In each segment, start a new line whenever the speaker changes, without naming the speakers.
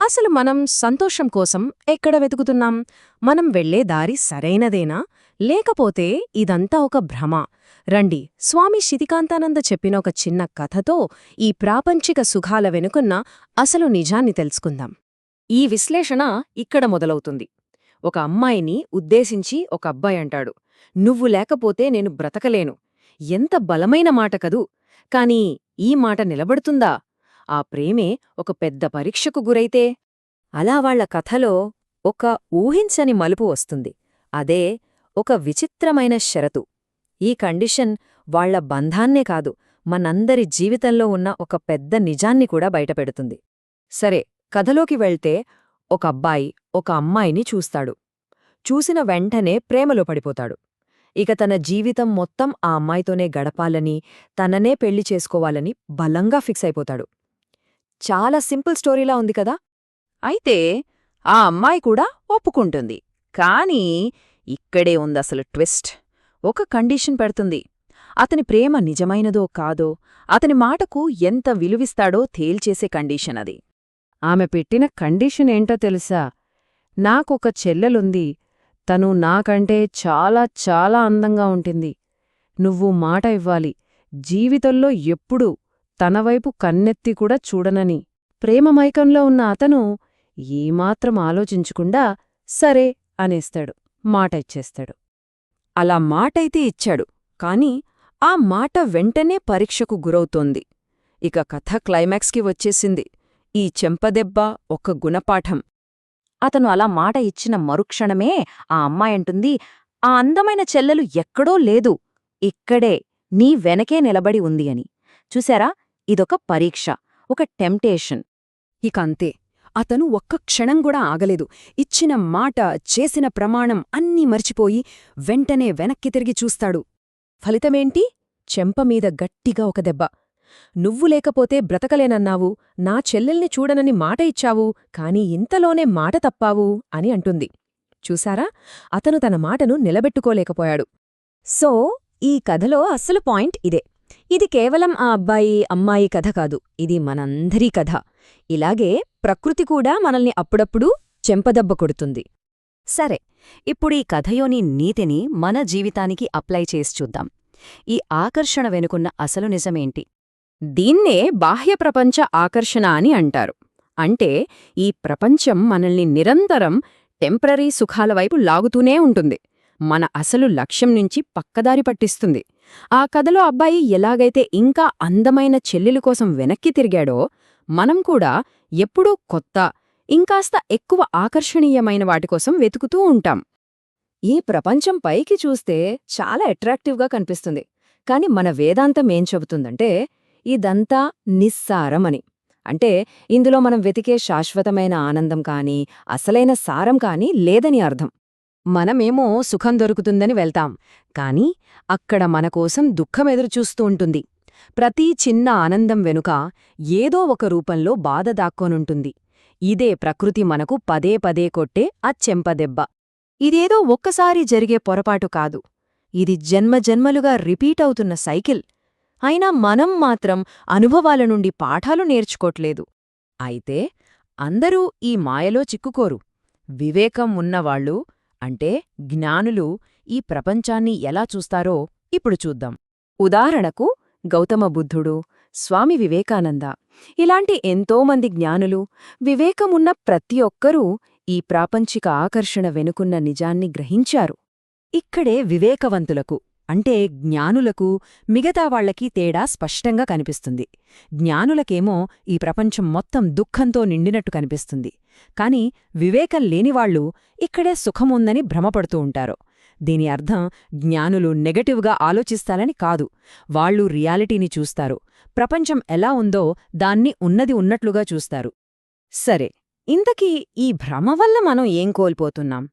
అసలు మనం సంతోషం కోసం ఎక్కడ వెతుకుతున్నాం? మనం వెళ్లే దారి సరైనదేనా లేకపోతే ఇదంతా ఒక భ్రమ? రండి, స్వామి శితికాంతానంద చెప్పిన ఒక చిన్న కథతో ఈ ప్రాపంచిక సుఖాల వెనుకున్న అసలు నిజాన్ని తెలుసుకుందాం.
ఈ విశ్లేషణ ఇక్కడ మొదలవుతుంది. ఒక అమ్మాయిని ఉద్దేశించి ఒక అబ్బాయి అంటాడు, "నువ్వు లేకపోతే నేను బ్రతకలేను." ఎంత బలమైన మాట కదూ! కాని ఈ మాట నిలబడుతుందా? ఆ ప్రేమే ఒక పెద్ద పరీక్షకు గురైతే? అలా వాళ్ల కథలో ఒక ఊహించని మలుపు వస్తుంది. అదే ఒక విచిత్రమైన షరతు. ఈ కండిషన్ వాళ్ల బంధాన్నే కాదు, మనందరి జీవితంలో ఉన్న ఒక పెద్ద నిజాన్ని కూడా బయటపెడుతుంది. సరే, కథలోకి వెళ్తే ఒక అబ్బాయి ఒక అమ్మాయిని చూస్తాడు. చూసిన వెంటనే ప్రేమలో పడిపోతాడు. ఇక తన జీవితం మొత్తం ఆ అమ్మాయితోనే గడపాలని, తననే పెళ్లి చేసుకోవాలని బలంగా ఫిక్స్ అయిపోతాడు. చాలా సింపుల్ స్టోరీలా ఉంది కదా.
అయితే ఆ అమ్మాయి కూడా ఒప్పుకుంటుంది. కానీ ఇక్కడే ఉందసలు ట్విస్ట్. ఒక కండిషన్ పెడుతుంది. అతని ప్రేమ నిజమైనదో కాదో, అతని మాటకు ఎంత విలువిస్తాడో తేల్చేసే కండిషన్ అది. ఆమె పెట్టిన కండిషన్ ఏంటో తెలుసా? నాకొక చెల్లెలుంది. తను నాకంటే చాలా చాలా అందంగా ఉంటుంది. నువ్వు మాట ఇవ్వాలి, జీవితంలో ఎప్పుడూ తనవైపు కన్నెత్తి కూడా చూడనని. ప్రేమమైకంలో ఉన్న అతను ఏమాత్రం ఆలోచించకుండా సరే అనేస్తాడు, మాట ఇచ్చేస్తాడు.
అలా మాటైతే ఇచ్చాడు, కాని ఆ మాట వెంటనే పరీక్షకు గురవుతోంది. ఇక కథ క్లైమాక్స్కి వచ్చేసింది. ఈ చెంపదెబ్బ ఒక గుణపాఠం. అతను అలా మాట ఇచ్చిన మరుక్షణమే ఆ అమ్మాయంటుంది, "ఆ అందమైన చెల్లెలు ఎక్కడో లేదు, ఇక్కడే నీ వెనకే నిలబడి ఉంది" అని. చూశారా? ఇదొక పరీక్ష, ఒక టెంప్టేషన్.
ఇకంతే. అతను ఒక్క క్షణం కూడా ఆగలేదు. ఇచ్చిన మాట, చేసిన ప్రమాణం అన్నీ మర్చిపోయి వెంటనే వెనక్కి తిరిగి చూస్తాడు. ఫలితమేంటి? చెంపమీద గట్టిగా ఒక దెబ్బ. "నువ్వు లేకపోతే బ్రతకలేనన్నావు, నా చెల్లెల్ని చూడనని మాట ఇచ్చావు, కాని ఇంతలోనే మాట తప్పావు" అని అంటుంది. చూశారా? అతను తన మాటను నిలబెట్టుకోలేకపోయాడు.
సో ఈ కథలో అస్సలు పాయింట్ ఇదే. ఇది కేవలం ఆ అబ్బాయి అమ్మాయి కథ కాదు, ఇది మనందరి కథ. ఇలాగే ప్రకృతి కూడా మనల్ని అప్పుడప్పుడు చెంపదెబ్బ కొడుతుంది. సరే, ఇప్పుడీ కథయోని నీతిని మన జీవితానికి అప్లై చేసి చూద్దాం. ఈ ఆకర్షణ వెనుకున్న అసలు నిజమేంటి?
దీన్నే బాహ్య ప్రపంచ ఆకర్షణ అని అంటారు. అంటే ఈ ప్రపంచం మనల్ని నిరంతరం టెంపరరీ సుఖాల వైపు లాగుతూనే ఉంటుంది, మన అసలు లక్ష్యం నుంచి పక్కదారి పట్టిస్తుంది. ఆ కథలో అబ్బాయి ఎలాగైతే ఇంకా అందమైన చెల్లెలు కోసం వెనక్కి తిరిగాడో, మనం కూడా ఎప్పుడూ కొత్త, ఇంకాస్త ఎక్కువ ఆకర్షణీయమైన వాటికోసం వెతుకుతూ ఉంటాం.
ఈ ప్రపంచం పైకి చూస్తే చాలా అట్రాక్టివ్గా కనిపిస్తుంది, కాని మన వేదాంతం ఏం చెబుతుందంటే ఇదంతా నిస్సారమని. అంటే ఇందులో మనం వెతికే శాశ్వతమైన ఆనందం కానీ, అసలైన సారం కానీ లేదని అర్థం.
మనమేమో సుఖం దొరుకుతుందని వెళ్తాం, కాని అక్కడ మనకోసం దుఃఖమెదురుచూస్తూ ఉంటుంది. ప్రతి చిన్న ఆనందం వెనుక ఏదో ఒక రూపంలో బాధ దాక్కోనుంటుంది. ఇదే ప్రకృతి మనకు పదే పదే కొట్టే ఆ చెంపదెబ్బ. ఇదేదో ఒక్కసారి జరిగే పొరపాటు కాదు, ఇది జన్మజన్మలుగా రిపీట్ అవుతున్న సైకిల్. అయినా మనం మాత్రం అనుభవాల నుండి పాఠాలు నేర్చుకోట్లేదు. అయితే అందరూ ఈ మాయలో చిక్కుకోరు. వివేకం ఉన్నవాళ్ళు, అంటే జ్ఞానులు, ఈ ప్రపంచాన్ని ఎలా చూస్తారో ఇప్పుడు చూద్దాం. ఉదాహరణకు గౌతమ బుద్ధుడు, స్వామి వివేకానంద, ఇలాంటి ఎంతోమంది జ్ఞానులు, వివేకమున్న ప్రతి ఒక్కరూ ఈ ప్రాపంచిక ఆకర్షణ వెనుకున్న నిజాన్ని గ్రహించారు. ఇక్కడే వివేకవంతులకు, అంటే జ్ఞానులకు, మిగతా వాళ్లకి తేడా స్పష్టంగా కనిపిస్తుంది. జ్ఞానులకేమో ఈ ప్రపంచం మొత్తం దుఃఖంతో నిండినట్టు కనిపిస్తుంది, కాని వివేకం లేనివాళ్లు ఇక్కడే సుఖముందని భ్రమపడుతూ ఉంటారు. దీని అర్థం జ్ఞానులు నెగటివ్గా ఆలోచిస్తారని కాదు, వాళ్లు రియాలిటీని చూస్తారు, ప్రపంచం ఎలా ఉందో దాన్ని ఉన్నది ఉన్నట్లుగా చూస్తారు. సరే, ఇంతకీ ఈ భ్రమ వల్ల మనం ఏం కోల్పోతున్నాం?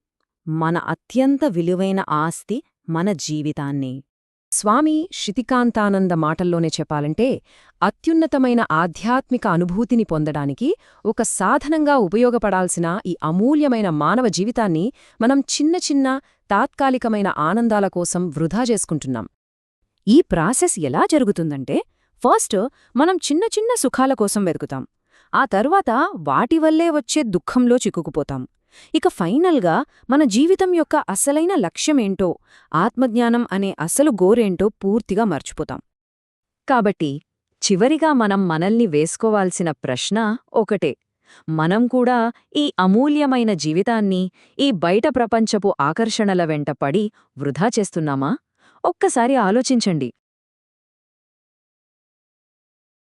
మన అత్యంత విలువైన ఆస్తి, మన జీవితాన్ని. స్వామి శితికాంతానంద మాటల్లోనే చెప్పాలంటే, అత్యున్నతమైన ఆధ్యాత్మిక అనుభూతిని పొందడానికి ఒక సాధనంగా ఉపయోగపడాల్సిన ఈ అమూల్యమైన మానవ జీవితాన్ని మనం చిన్న చిన్న తాత్కాలికమైన ఆనందాల కోసం వృధా చేసుకుంటున్నాం. ఈ ప్రాసెస్ ఎలా జరుగుతుందంటే, ఫస్ట్ మనం చిన్న చిన్న సుఖాల కోసం వెతుకుతాం.
ఆ తర్వాత వాటి వల్లే వచ్చే దుఃఖంలో చిక్కుకుపోతాం. ఇక ఫైనల్గా మన జీవితం యొక్క అసలైన లక్ష్యమేంటో, ఆత్మజ్ఞానం అనే అసలు గోరేంటో పూర్తిగా మర్చిపోతాం.
కాబట్టి చివరిగా మనం మనల్ని వేసుకోవాల్సిన ప్రశ్న ఒకటే. మనం కూడా ఈ అమూల్యమైన జీవితాన్ని ఈ బయట ప్రపంచపు ఆకర్షణల వెంట పడి వృధా చేస్తున్నామా? ఒక్కసారి ఆలోచించండి.